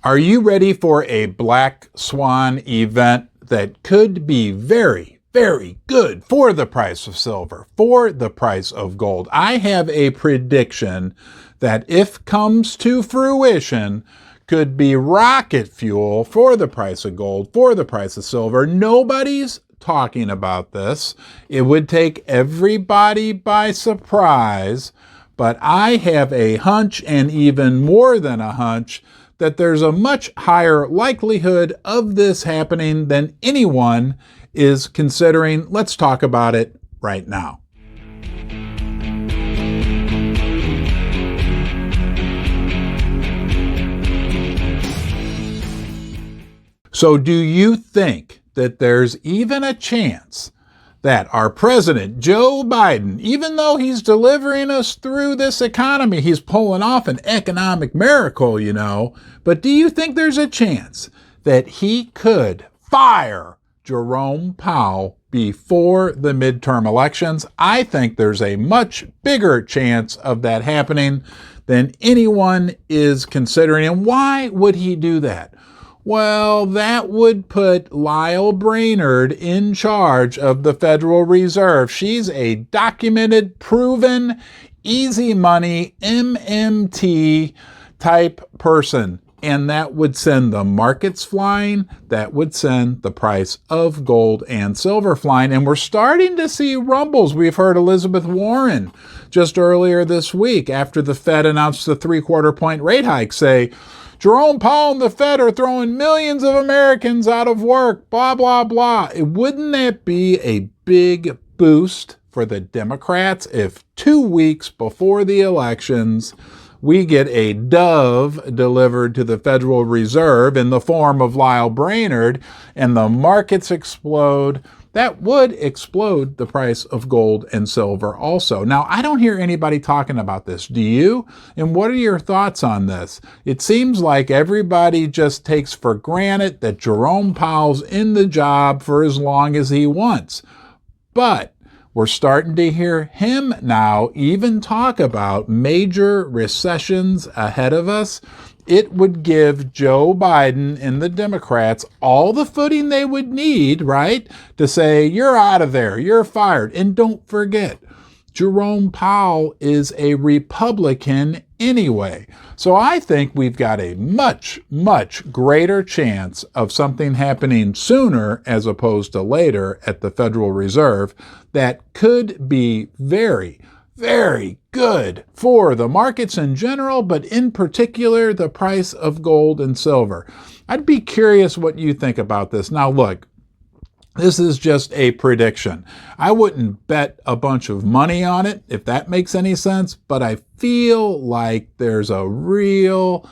Are you ready for a black swan event that could be very, very good for the price of silver, for the price of gold? I have a prediction that, if comes to fruition, could be rocket fuel for the price of gold, for the price of silver. Nobody's talking about this. It would take everybody by surprise, but I have a hunch, and even more than a hunch, that there's a much higher likelihood of this happening than anyone is considering. Let's talk about it right now. So do you think that there's even a chance that our president, Joe Biden, even though he's delivering us through this economy, he's pulling off an economic miracle, but do you think there's a chance that he could fire Jerome Powell before the midterm elections? I think there's a much bigger chance of that happening than anyone is considering. And why would he do that? Well, that would put Lael Brainerd in charge of the Federal Reserve. She's a documented, proven, easy money, MMT type person. And that would send the markets flying. That would send the price of gold and silver flying. And we're starting to see rumbles. We've heard Elizabeth Warren just earlier this week, after the Fed announced the 3/4 point rate hike, say, Jerome Powell and the Fed are throwing millions of Americans out of work, blah, blah, blah. Wouldn't that be a big boost for the Democrats if 2 weeks before the elections, we get a dove delivered to the Federal Reserve in the form of Lael Brainerd and the markets explode? That would explode the price of gold and silver also. Now, I don't hear anybody talking about this. Do you? And what are your thoughts on this? It seems like everybody just takes for granted that Jerome Powell's in the job for as long as he wants. But we're starting to hear him now even talk about major recessions ahead of us. It would give Joe Biden and the Democrats all the footing they would need, right, to say, you're out of there, you're fired. And don't forget, Jerome Powell is a Republican anyway. So I think we've got a much, much greater chance of something happening sooner as opposed to later at the Federal Reserve that could be very, very good for the markets in general, but in particular, the price of gold and silver. I'd be curious what you think about this. Now, look, this is just a prediction. I wouldn't bet a bunch of money on it, if that makes any sense, but I feel like there's a real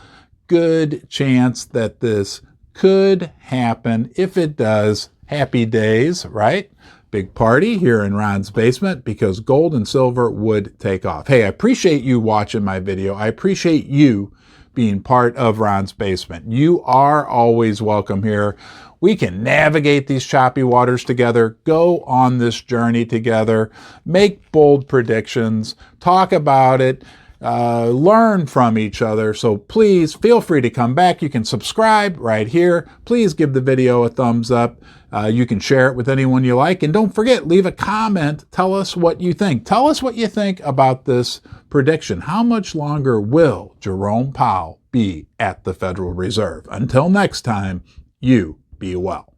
good chance that this could happen. If it does, happy days, right? Big party here in Ron's basement, because gold and silver would take off. Hey, I appreciate you watching my video. I appreciate you being part of Ron's basement. You are always welcome here. We can navigate these choppy waters together, go on this journey together, make bold predictions, talk about it, learn from each other. So please feel free to come back. You can subscribe right here. Please give the video a thumbs up. You can share it with anyone you like. And don't forget, leave a comment. Tell us what you think. Tell us what you think about this prediction. How much longer will Jerome Powell be at the Federal Reserve? Until next time, you be well.